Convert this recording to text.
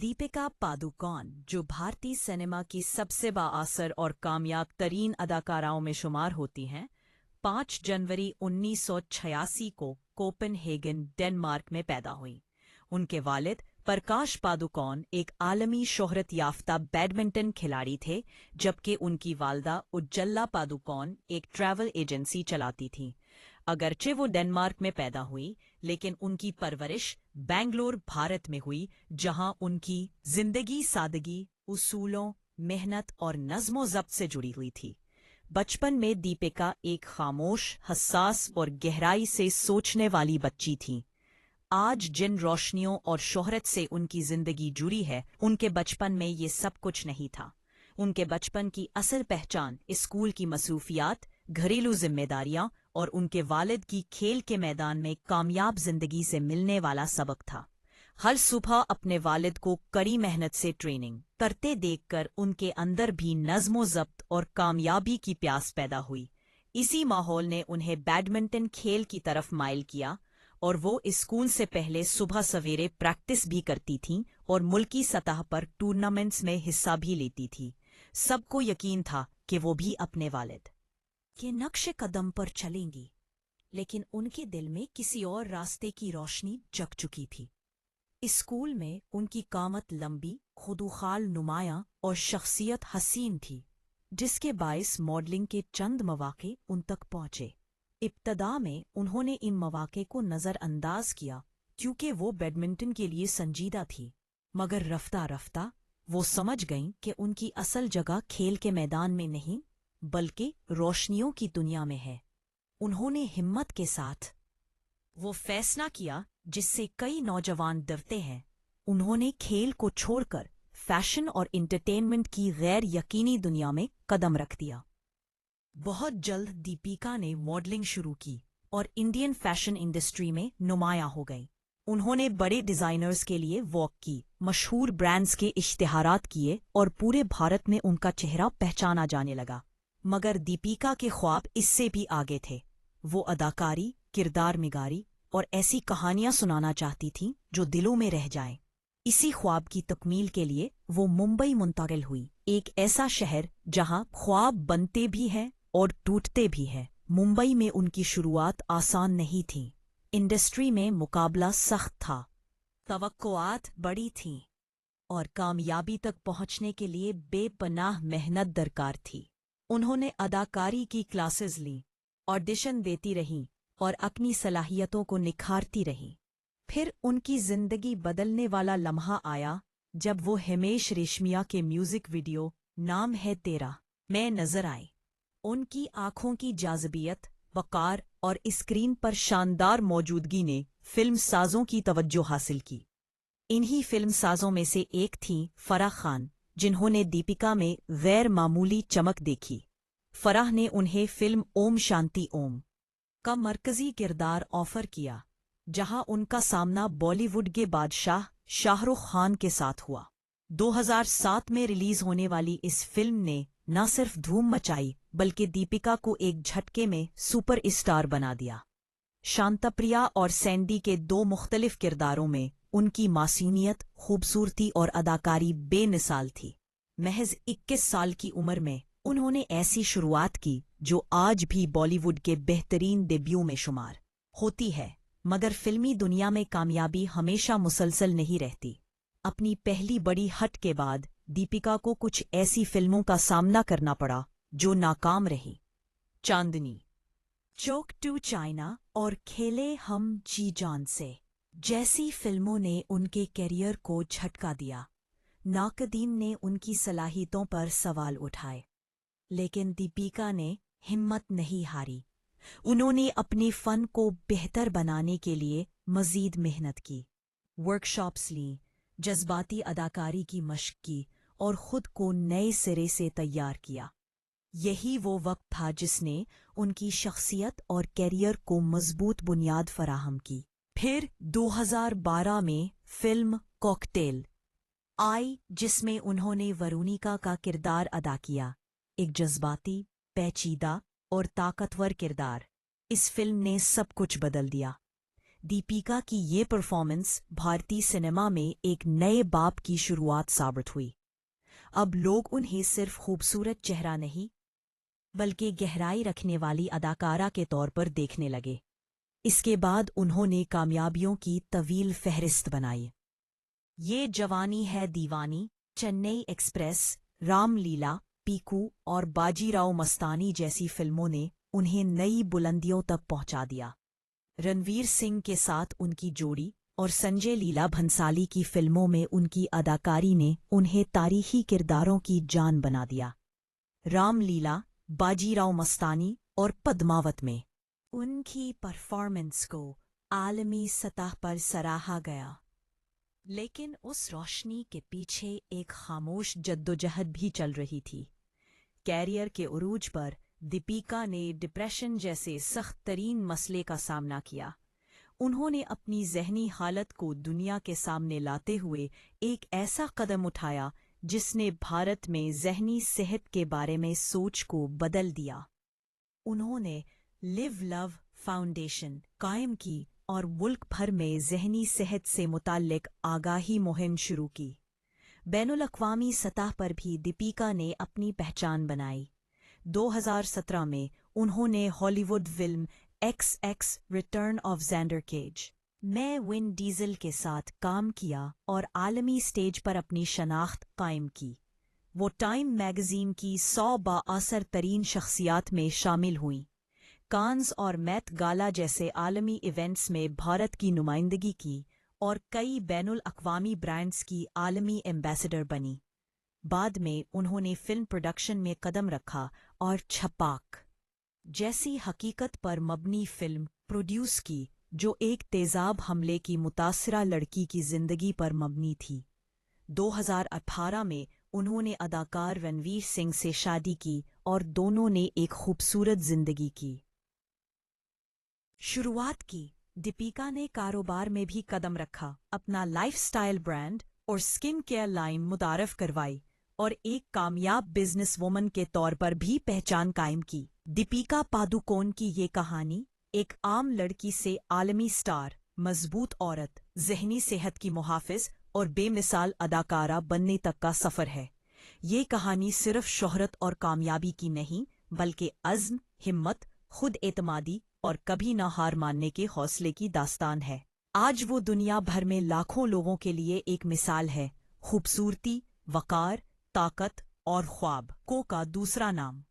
दीपिका पादुकोण, जो भारतीय सिनेमा की सबसे बाअसर और कामयाब तरीन अदाकाराओं में शुमार होती हैं, 5 जनवरी 1986 को कोपेनहेगन, डेनमार्क में पैदा हुईं। उनके वालिद प्रकाश पादुकोण एक आलमी शोहरत याफ्ता बैडमिंटन खिलाड़ी थे, जबकि उनकी वालदा उज्जला पादुकोण एक ट्रैवल एजेंसी चलाती थीं। अगरचे वो डेनमार्क में पैदा हुई, लेकिन उनकी परवरिश बेंगलोर, भारत में हुई, जहां उनकी जिंदगी सादगी, उसूलों, मेहनत और नज़्म-ओ-ज़ब्त से जुड़ी हुई थी। बचपन में दीपिका एक खामोश, हसास और गहराई से सोचने वाली बच्ची थीं। आज जिन रोशनियों और शोहरत से उनकी जिंदगी जुड़ी है, उनके बचपन में ये सब कुछ नहीं था। उनके बचपन की असल पहचान स्कूल की मसरूफियात, घरेलू जिम्मेदारियां और उनके वालिद की खेल के मैदान में कामयाब जिंदगी से मिलने वाला सबक था। हर सुबह अपने वालिद को कड़ी मेहनत से ट्रेनिंग करते देखकर उनके अंदर भी नज़्म-ओ-ज़ब्त और कामयाबी की प्यास पैदा हुई। इसी माहौल ने उन्हें बैडमिंटन खेल की तरफ माइल किया और वो स्कूल से पहले सुबह सवेरे प्रैक्टिस भी करती थीं और मुल्की सतह पर टूर्नामेंट्स में हिस्सा भी लेती थी। सबको यकीन था कि वो भी अपने वालिद के नक्शे कदम पर चलेंगी, लेकिन उनके दिल में किसी और रास्ते की रोशनी जग चुकी थी। स्कूल में उनकी कामत लंबी, खुदुखाल नुमायां और शख्सियत हसीन थी, जिसके बायस मॉडलिंग के चंद मौके उन तक पहुंचे। इब्तदा में उन्होंने इन मौके को नज़रअंदाज किया क्योंकि वो बैडमिंटन के लिए संजीदा थी, मगर रफ्ता रफ्ता वो समझ गईं कि उनकी असल जगह खेल के मैदान में नहीं, बल्कि रोशनियों की दुनिया में है। उन्होंने हिम्मत के साथ वो फैसला किया जिससे कई नौजवान डरते हैं। उन्होंने खेल को छोड़कर फैशन और एंटरटेनमेंट की गैर यकीनी दुनिया में कदम रख दिया। बहुत जल्द दीपिका ने मॉडलिंग शुरू की और इंडियन फैशन इंडस्ट्री में नुमायां हो गई। उन्होंने बड़े डिजाइनर्स के लिए वॉक की, मशहूर ब्रांड्स के इश्तिहारात किए और पूरे भारत में उनका चेहरा पहचाना जाने लगा। मगर दीपिका के ख्वाब इससे भी आगे थे। वो अदाकारी, किरदार निगारी और ऐसी कहानियां सुनाना चाहती थीं जो दिलों में रह जाएं। इसी ख्वाब की तकमील के लिए वो मुंबई मुंतकिल हुई, एक ऐसा शहर जहां ख्वाब बनते भी हैं और टूटते भी हैं। मुंबई में उनकी शुरुआत आसान नहीं थी। इंडस्ट्री में मुकाबला सख्त था, तवक्कुआत बड़ी थीं और कामयाबी तक पहुंचने के लिए बेपनाह मेहनत दरकार थी। उन्होंने अदाकारी की क्लासेस लीं, ऑडिशन देती रहीं और अपनी सलाहियतों को निखारती रहीं। फिर उनकी जिंदगी बदलने वाला लम्हा आया जब वो हिमेश रेशमिया के म्यूजिक वीडियो नाम है तेरा में नजर आई। उनकी आंखों की जाज़बियत, वक़ार और स्क्रीन पर शानदार मौजूदगी ने फिल्म साजों की तवज्जो हासिल की। इन्हीं फिल्म साजों में से एक थीं फराह खान, जिन्होंने दीपिका में गैर मामूली चमक देखी। फराह ने उन्हें फिल्म ओम शांति ओम का मरकजी किरदार ऑफर किया, जहां उनका सामना बॉलीवुड के बादशाह शाहरुख खान के साथ हुआ। 2007 में रिलीज होने वाली इस फिल्म ने न सिर्फ धूम मचाई, बल्कि दीपिका को एक झटके में सुपर स्टार बना दिया। शांताप्रिया और सैंडी के 2 मुख्तलिफ किरदारों में उनकी मासूमियत, खूबसूरती और अदाकारी बेमिसाल थी। महज 21 साल की उम्र में उन्होंने ऐसी शुरुआत की जो आज भी बॉलीवुड के बेहतरीन डेब्यू में शुमार होती है। मगर फिल्मी दुनिया में कामयाबी हमेशा मुसलसल नहीं रहती। अपनी पहली बड़ी हट के बाद दीपिका को कुछ ऐसी फिल्मों का सामना करना पड़ा जो नाकाम रही। चांदनी चौक टू चाइना और खेले हम जी जान से जैसी फिल्मों ने उनके करियर को झटका दिया। नाकदीन ने उनकी सलाहियतों पर सवाल उठाए, लेकिन दीपिका ने हिम्मत नहीं हारी। उन्होंने अपने फन को बेहतर बनाने के लिए मजीद मेहनत की, वर्कशॉप्स लीं, जज्बाती अदाकारी की मशक की और खुद को नए सिरे से तैयार किया। यही वो वक्त था जिसने उनकी शख्सियत और कैरियर को मजबूत बुनियाद फराहम की। फिर 2012 में फिल्म कॉकटेल आई, जिसमें उन्होंने वरुणिका का किरदार अदा किया, एक जज्बाती, पेचीदा और ताकतवर किरदार। इस फिल्म ने सब कुछ बदल दिया। दीपिका की ये परफॉर्मेंस भारतीय सिनेमा में एक नए बाब की शुरुआत साबित हुई। अब लोग उन्हें सिर्फ खूबसूरत चेहरा नहीं बल्कि गहराई रखने वाली अदाकारा के तौर पर देखने लगे। इसके बाद उन्होंने कामयाबियों की तवील फहरिस्त बनाई। ये जवानी है दीवानी, चेन्नई एक्सप्रेस, रामलीला, पीकू और बाजीराव मस्तानी जैसी फिल्मों ने उन्हें नई बुलंदियों तक पहुंचा दिया। रणवीर सिंह के साथ उनकी जोड़ी और संजय लीला भंसाली की फिल्मों में उनकी अदाकारी ने उन्हें तारीखी किरदारों की जान बना दिया। रामलीला, बाजीराव मस्तानी और पद्मावत में उनकी परफॉर्मेंस को आलमी सतह पर सराहा गया। लेकिन उस रोशनी के पीछे एक खामोश जद्दोजहद भी चल रही थी। कैरियर के उरूज पर दीपिका ने डिप्रेशन जैसे सख्त तरीन मसले का सामना किया। उन्होंने अपनी ज़हनी हालत को दुनिया के सामने लाते हुए एक ऐसा कदम उठाया जिसने भारत में ज़हनी सेहत के बारे में सोच को बदल दिया। उन्होंने लिव लव फाउंडेशन कायम की और मुल्क भर में ज़हनी सेहत से मुताल्लिक आगाही मुहिम शुरू की। बैनुल-अक़वामी सतह पर भी दीपिका ने अपनी पहचान बनाई। 2017 में उन्होंने Hollywood film XX return of Xander Cage में विन डीजल के साथ काम किया और आलमी स्टेज पर अपनी शनाख्त कायम की। वो टाइम मैगज़ीन की 100 बाअसर तरीन शख्सियात में शामिल हुईं। कान्स और मैट गाला जैसे आलमी इवेंट्स में भारत की नुमाइंदगी की और कई बैनुल-अक़वामी ब्रांड्स की आलमी एम्बेसडर बनी। बाद में उन्होंने फिल्म प्रोडक्शन में कदम रखा और छपाक जैसी हकीकत पर मबनी फिल्म प्रोड्यूस की जो एक तेज़ाब हमले की मुतासरा लड़की की ज़िंदगी पर मबनी थी। 2018 में उन्होंने अदाकार रणवीर सिंह से शादी की और दोनों ने एक खूबसूरत ज़िंदगी की शुरुआत की। दीपिका ने कारोबार में भी कदम रखा, अपना लाइफस्टाइल ब्रांड और स्किन केयर लाइन मुतारफ करवाई और एक कामयाब बिजनेस वुमन के तौर पर भी पहचान कायम की। दीपिका पादुकोण की ये कहानी एक आम लड़की से आलमी स्टार, मजबूत औरत, ज़हनी सेहत की मुहाफ़िज़ और बेमिसाल अदाकारा बनने तक का सफ़र है। ये कहानी सिर्फ शोहरत और कामयाबी की नहीं बल्कि अज़्म, हिम्मत, खुद एतमादी और कभी ना हार मानने के हौसले की दास्तान है। आज वो दुनिया भर में लाखों लोगों के लिए एक मिसाल है। खूबसूरती, वक़ार, ताकत और ख्वाब को का दूसरा नाम।